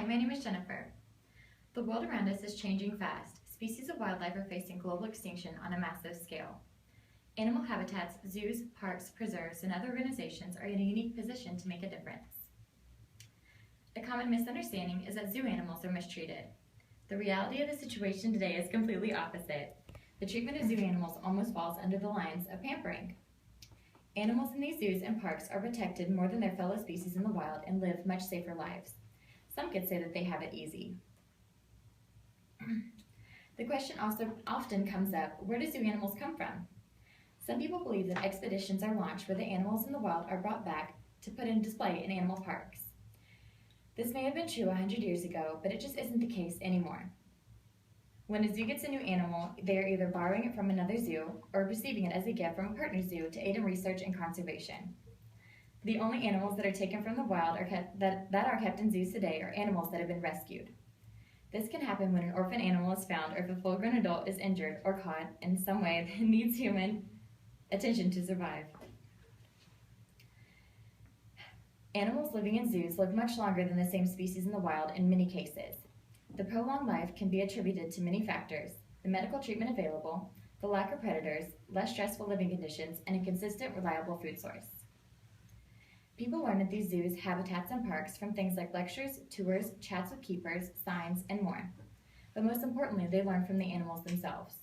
Hi, my name is Jennifer. The world around us is changing fast. Species of wildlife are facing global extinction on a massive scale. Animal habitats, zoos, parks, preserves, and other organizations are in a unique position to make a difference. A common misunderstanding is that zoo animals are mistreated. The reality of the situation today is completely opposite. The treatment of zoo animals almost falls under the lines of pampering. Animals in these zoos and parks are protected more than their fellow species in the wild and live much safer lives. Some could say that they have it easy. The question also often comes up, where do zoo animals come from? Some people believe that expeditions are launched where the animals in the wild are brought back to put in display in animal parks. This may have been true 100 years ago, but it just isn't the case anymore. When a zoo gets a new animal, they are either borrowing it from another zoo or receiving it as a gift from a partner zoo to aid in research and conservation. The only animals that are taken from the wild that are kept in zoos today are animals that have been rescued. This can happen when an orphan animal is found or if a full-grown adult is injured or caught in some way that needs human attention to survive. Animals living in zoos live much longer than the same species in the wild in many cases. The prolonged life can be attributed to many factors: the medical treatment available, the lack of predators, less stressful living conditions, and a consistent, reliable food source. People learn at these zoos, habitats, and parks from things like lectures, tours, chats with keepers, signs, and more. But most importantly, they learn from the animals themselves.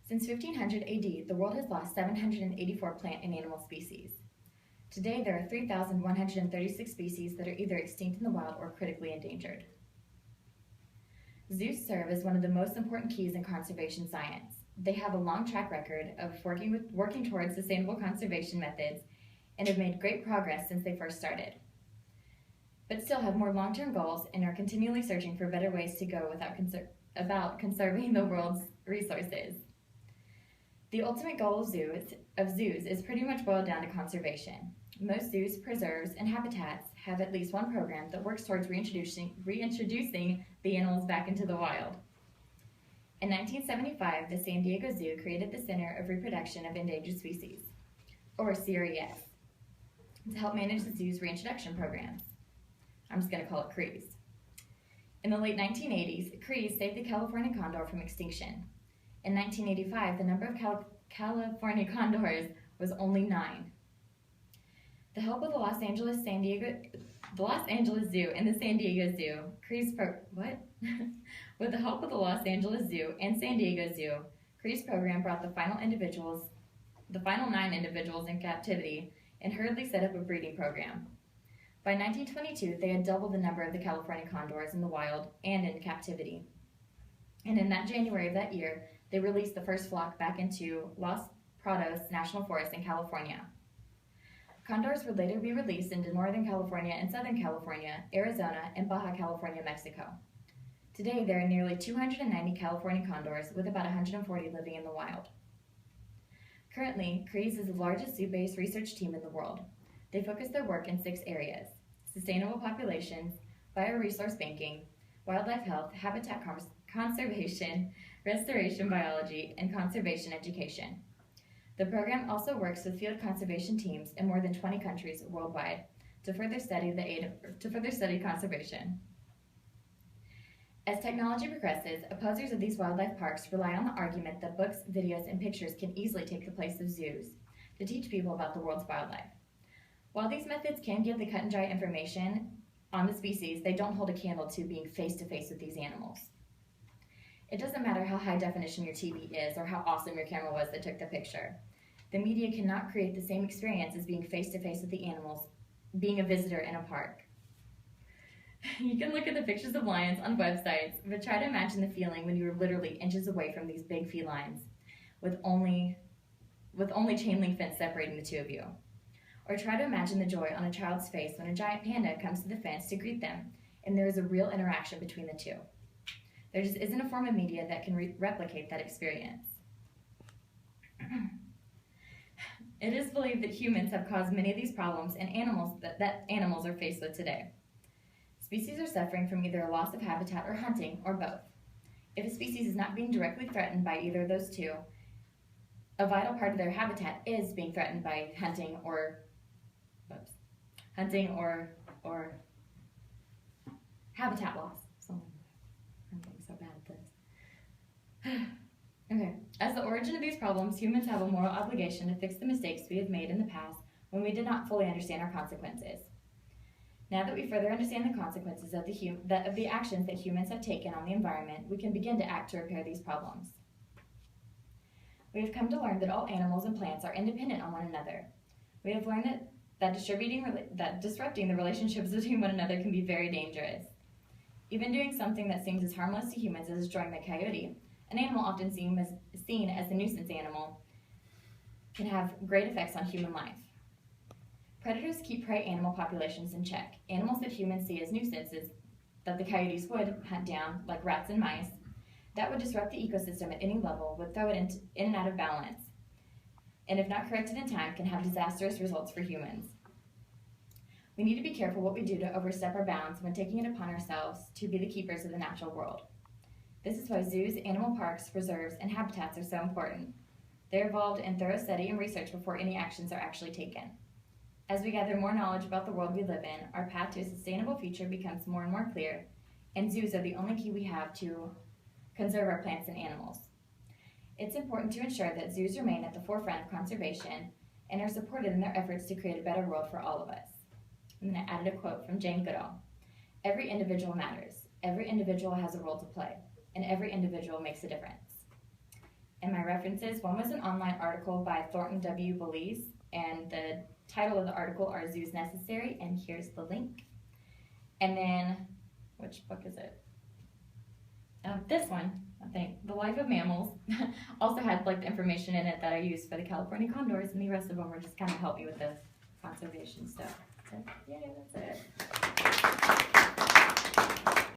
Since 1500 AD, the world has lost 784 plant and animal species. Today, there are 3,136 species that are either extinct in the wild or critically endangered. Zoos serve as one of the most important keys in conservation science. They have a long track record of working towards sustainable conservation methods and have made great progress since they first started, but still have more long-term goals and are continually searching for better ways to go about conserving the world's resources. The ultimate goal of zoos is pretty much boiled down to conservation. Most zoos, preserves, and habitats have at least one program that works towards reintroducing the animals back into the wild. In 1975, the San Diego Zoo created the Center of Reproduction of Endangered Species, or CRES, to help manage the zoo's reintroduction programs. I'm just going to call it CRES. In the late 1980s, CRES saved the California condor from extinction. In 1985, the number of California condors was only 9. The help of the Los Angeles Zoo and the San Diego Zoo, with the help of the Los Angeles Zoo and San Diego Zoo, CRES program brought the final 9 individuals in captivity and hurriedly set up a breeding program. By 1922, they had doubled the number of the California condors in the wild and in captivity. And in that January of that year, they released the first flock back into Los Prados National Forest in California. Condors would later be released into Northern California and Southern California, Arizona, and Baja California, Mexico. Today, there are nearly 290 California condors with about 140 living in the wild. Currently, CRES is the largest zoo-based research team in the world. They focus their work in 6 areas: sustainable populations, bioresource banking, wildlife health, habitat conservation, restoration biology, and conservation education. The program also works with field conservation teams in more than 20 countries worldwide to further study conservation. As technology progresses, opposers of these wildlife parks rely on the argument that books, videos, and pictures can easily take the place of zoos to teach people about the world's wildlife. While these methods can give the cut and dry information on the species, they don't hold a candle to being face-to-face with these animals. It doesn't matter how high definition your TV is or how awesome your camera was that took the picture. The media cannot create the same experience as being face-to-face with the animals, being a visitor in a park. You can look at the pictures of lions on websites, but try to imagine the feeling when you are literally inches away from these big felines with only chain link fence separating the two of you. Or try to imagine the joy on a child's face when a giant panda comes to the fence to greet them and there is a real interaction between the two. There just isn't a form of media that can replicate that experience. It is believed that humans have caused many of these problems and that animals are faced with today. Species are suffering from either a loss of habitat or hunting, or both. If a species is not being directly threatened by either of those two, a vital part of their habitat is being threatened by hunting or habitat loss. I'm getting so bad at this. Okay. As the origin of these problems, humans have a moral obligation to fix the mistakes we have made in the past when we did not fully understand our consequences. Now that we further understand the consequences of the actions that humans have taken on the environment, we can begin to act to repair these problems. We have come to learn that all animals and plants are independent on one another. We have learned that disrupting the relationships between one another can be very dangerous. Even doing something that seems as harmless to humans as destroying the coyote, an animal often seen as a nuisance animal, can have great effects on human life. Predators keep prey animal populations in check. Animals that humans see as nuisances that the coyotes would hunt down, like rats and mice, that would disrupt the ecosystem at any level, would throw it in and out of balance, and if not corrected in time, can have disastrous results for humans. We need to be careful what we do to overstep our bounds when taking it upon ourselves to be the keepers of the natural world. This is why zoos, animal parks, reserves, and habitats are so important. They're involved in thorough study and research before any actions are actually taken. As we gather more knowledge about the world we live in, our path to a sustainable future becomes more and more clear, and zoos are the only key we have to conserve our plants and animals. It's important to ensure that zoos remain at the forefront of conservation and are supported in their efforts to create a better world for all of us. And then I added a quote from Jane Goodall. Every individual matters. Every individual has a role to play, and every individual makes a difference. And my references, one was an online article by Thornton W. Belize, and the title of the article are Zoos Necessary, and here's the link. And then, which book is it? This one, I think, The Life of Mammals, also had like the information in it that I used for the California condors, and the rest of them were just kind of help me with the conservation stuff. So, yeah, that's it.